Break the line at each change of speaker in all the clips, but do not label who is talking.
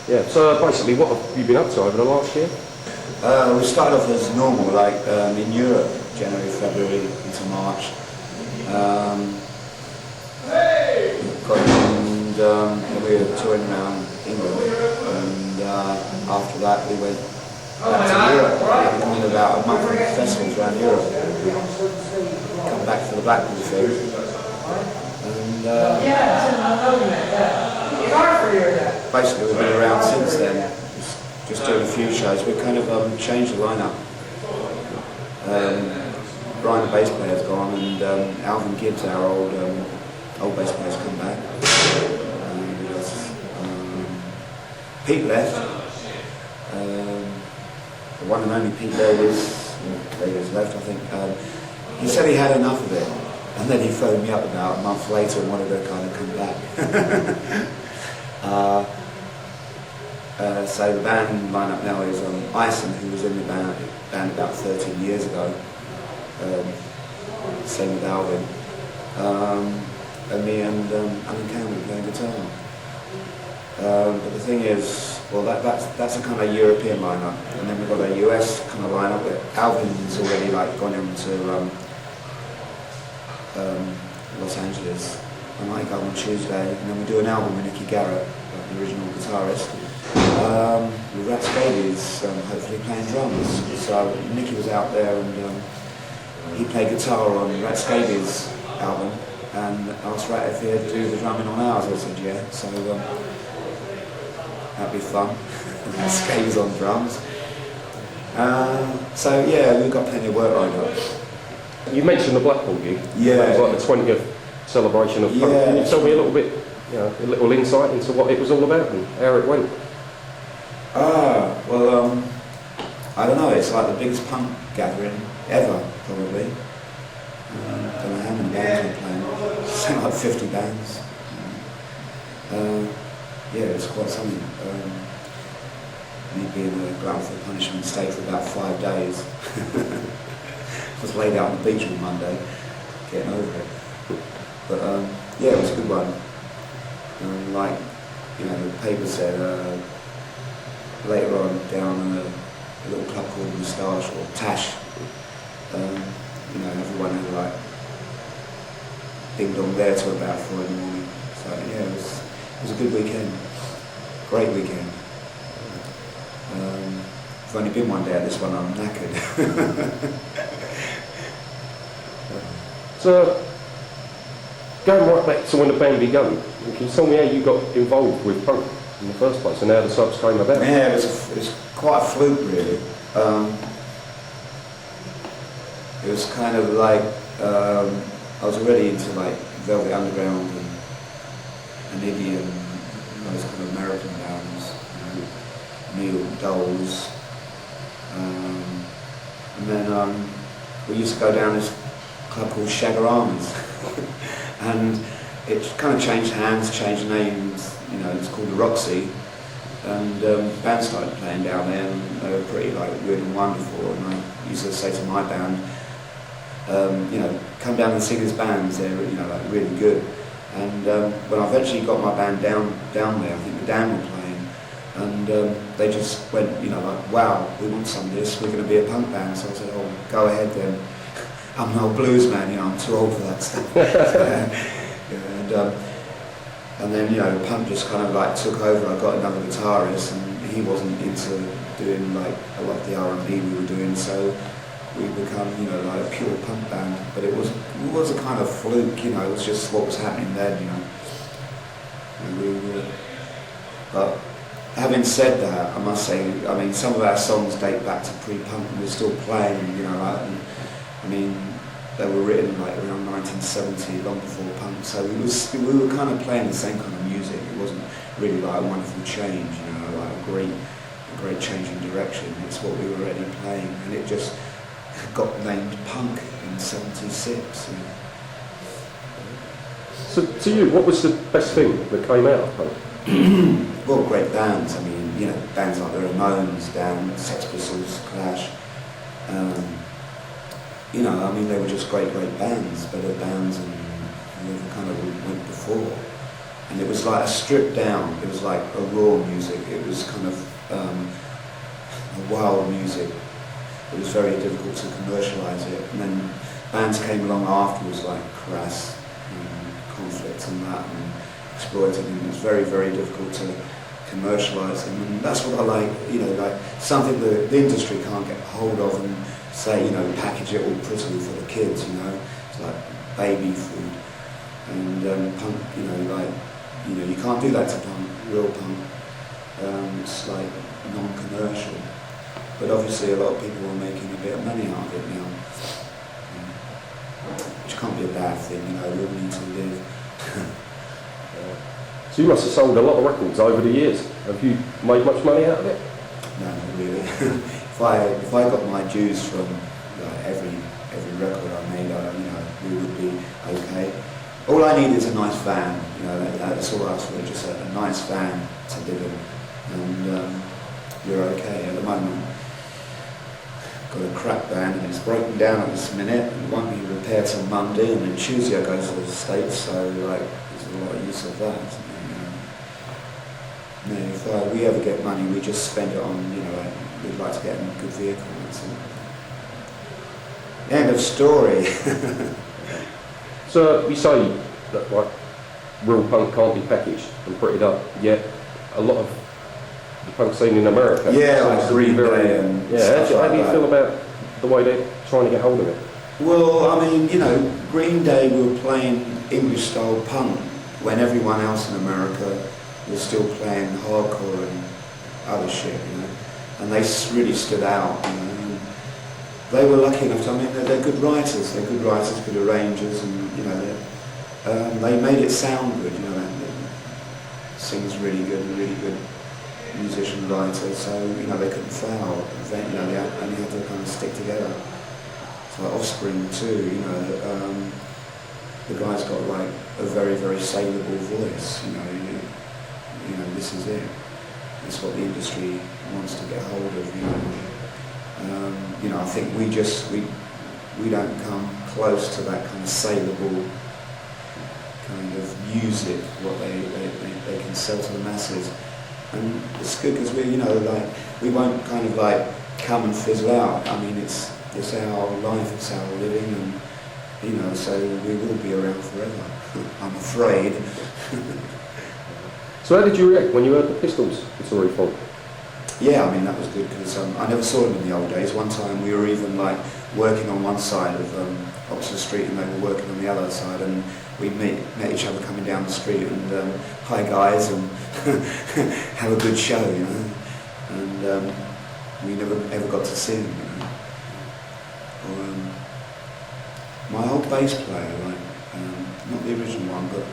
Yeah, so basically what have you been up to over the last year?
We started off as normal, like in Europe, January, February into March. And we were touring around England, and after that we went back to Europe. We did about a month of festivals around Europe. Come back for the Blackpool thing. And basically we've been around since then, just doing a few shows. We've kind of changed the lineup. Brian, the bass player's gone, and Alvin Gibbs, our old bass player's come back. Pete left. The one and only Pete Davis left, I think. He said he had enough of it, and then he phoned me up about a month later and wanted to kind of come back. So the band lineup now is Ison, who was in the band about 13 years ago. Same with Alvin. And me and Alan Campbell playing guitar. But the thing is, well, that's a kind of European lineup, and then we've got a US kind of lineup where Alvin's already like gone into Los Angeles, and I go on Tuesday, and then we do an album with Nicky Garrett, the original guitarist. With Rat Scabies, hopefully playing drums. So Nicky was out there, and he played guitar on Rat Scabies' album, and asked Rat if he'd do the drumming on ours. I said yeah. So that'd be fun. Scabies on drums. So yeah, we've got plenty of work lined up.
You mentioned the Blackpool gig.
Yeah.
It was like the 20th celebration of punk. Can you tell me a little bit, a little insight into what it was all about and how it went?
Well, I don't know, it's like the biggest punk gathering ever, probably. I don't know how many bands we're playing. Something like 50 bands. Yeah, it's quite something. Me being a glutton for punishment stayed for about 5 days. Was laid out on the beach on Monday, getting over it. But yeah, it was a good one. Like, the paper said, later on down a little club called Moustache or Tash, everyone had like ding dong there till about 4 in the morning. So yeah, it was a good weekend, great weekend. I've only been one day at this one, I'm knackered.
So, going right back to when the band began, can you tell me how you got involved with punk in the first place and how the subs came about?
Yeah, it was quite a fluke really. It was kind of like, I was already into like Velvet Underground and Iggy and those kind of American bands, Neil Dolls. And then we used to go down this club called Shagaramas. And it kind of changed hands, changed names, it's called the Roxy. And bands started playing down there, and they were pretty like weird and wonderful. And I used to say to my band, come down and see these bands, they're like really good. And when I eventually got my band down there, I think the Dam were playing, and they just went, like, wow, we want some of this, we're going to be a punk band. So I said, oh, go ahead then. I'm an old blues man, I'm too old for that stuff. And then, punk just kind of like took over. I got another guitarist, and he wasn't into doing like a lot of the R&B we were doing, so we become, like a pure punk band. But it was a kind of fluke, it was just what was happening then, But having said that, I must say, some of our songs date back to pre-punk, and we're still playing, they were written like around 1970, long before punk. So we were kind of playing the same kind of music. It wasn't really like a wonderful change, like a great change in direction. It's what we were already playing, and it just got named punk in '76.
So to you, what was the best thing that came out of punk?
Well, great bands. Bands like the Ramones, Down, Sex Pistols, Clash. They were just great bands, better bands, and they kind of went before. and it was like a stripped down, it was like a raw music, it was kind of a wild music. It was very difficult to commercialise it, and then bands came along afterwards like Crass and Conflict and that, and Exploited, and it was very, very difficult to commercialise them, and that's what I like, you know, like something that the industry can't get hold of and say, you know, package it all prettily for the kids, you know, it's like baby food, and punk, you know, like, you know, you can't do that to punk, real punk, it's like non-commercial, but obviously a lot of people are making a bit of money out of it now, which can't be a bad thing, you know, we all need to live.
So you must have sold a lot of records over the years. Have you made much money out of it?
No, not really. if I got my dues from like, every record I made, you know, we would be okay. All I need is a nice van, you know, that's all I ask for, just a nice van to live in, and you're okay. At the moment, got a crap van and it's broken down at this minute, and it won't be repaired till Monday, and then Tuesday I go to the States, so like, there's a lot of use of that. You know, if we ever get money, we just spend it on, you know, we'd like to get a good vehicle. End of story.
So you say that like real punk can't be packaged and prettied up, yet a lot of the punk scene in America.
Yeah, like Green Day and stuff
how
like
do you
that.
feel about the way they're trying to get hold of it?
Well, I mean, you know, Green Day were playing English style punk when everyone else in America was still playing hardcore and other shit, you know, and they really stood out, you know. And they were lucky enough to, I mean, they're good writers, good arrangers, and, you know, they made it sound good, you know, and sings really good, musician writer, so, you know, they couldn't fail, you know, they only had to kind of stick together. So like Offspring too, you know, the guy's got like a very, very saleable voice, you know, this is it. It's what the industry wants to get hold of, you know. You know, I think we don't come close to that kind of saleable kind of music, what they can sell to the masses. And it's good because we, you know, like, we won't kind of like come and fizzle out. I mean, it's our life, it's our living, and, you know, so we will be around forever, I'm afraid.
So how did you react when you heard the Pistols' Guitar Reform?
Yeah, I mean, that was good because I never saw them in the old days. One time we were even like working on one side of Oxford Street and they were working on the other side, and we met each other coming down the street and hi guys, and have a good show, you know. And we never ever got to see them, you know. My old bass player, like, not the original one, but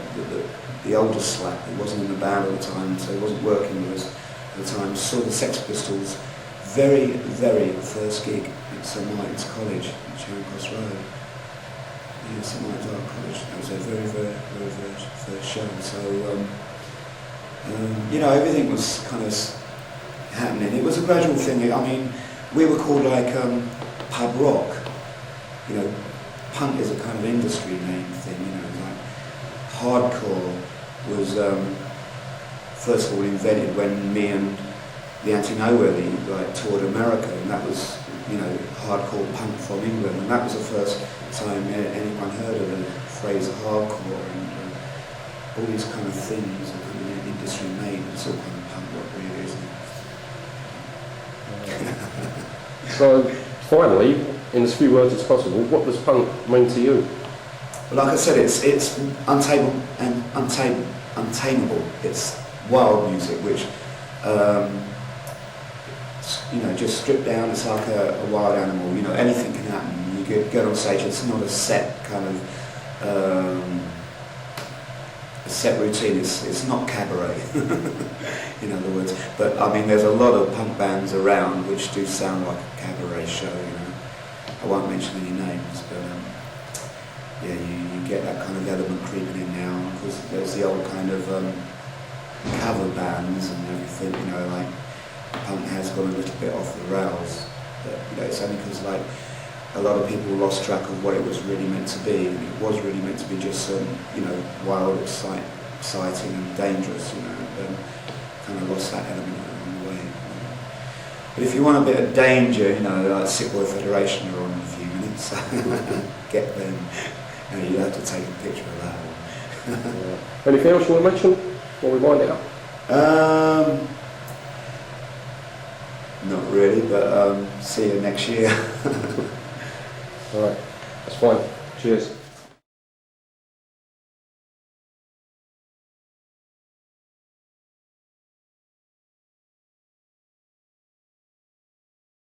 the older slap, he wasn't in the band at the time, so he wasn't working with us at the time, saw the Sex Pistols' very, very first gig at St Martin's College in Charing Cross Road. Yeah, St Martin's Art College. That was their very, very, very, very first show. So, you know, everything was kind of happening. It was a gradual thing. I mean, we were called like pub rock. You know, punk is a kind of industry name thing, you know, like hardcore was first of all invented when me and the Anti-Nowhere League like toured America, and that was, you know, hardcore punk from England, and that was the first time anyone heard of the phrase hardcore, and all these kind of things are kind of industry made. It's all kind of punk rock, really, isn't it?
So finally, in as few words as possible, what does punk mean to you?
Like I said, it's untamable and untamable. It's wild music, which, you know, just stripped down. It's like a wild animal. You know, anything can happen. You get on stage. It's not a set kind of a set routine. It's not cabaret, in other words. But I mean, there's a lot of punk bands around which do sound like a cabaret show. You know, I won't mention any names, but. Yeah, you get that kind of element creeping in now, because there's the old kind of cover bands and everything, you know, like punk has gone a little bit off the rails, but, you know, it's only because like a lot of people lost track of what it was really meant to be, and it was really meant to be just some, you know, wild, exciting and dangerous, you know, and kind of lost that element along the way. But if you want a bit of danger, you know, like Sick Boy Federation are on in a few minutes, get them, you know, you have to take a picture of that one.
Yeah. Anything else you want to mention before we wind it up?
Not really, but see you next year.
Alright, that's fine. Cheers.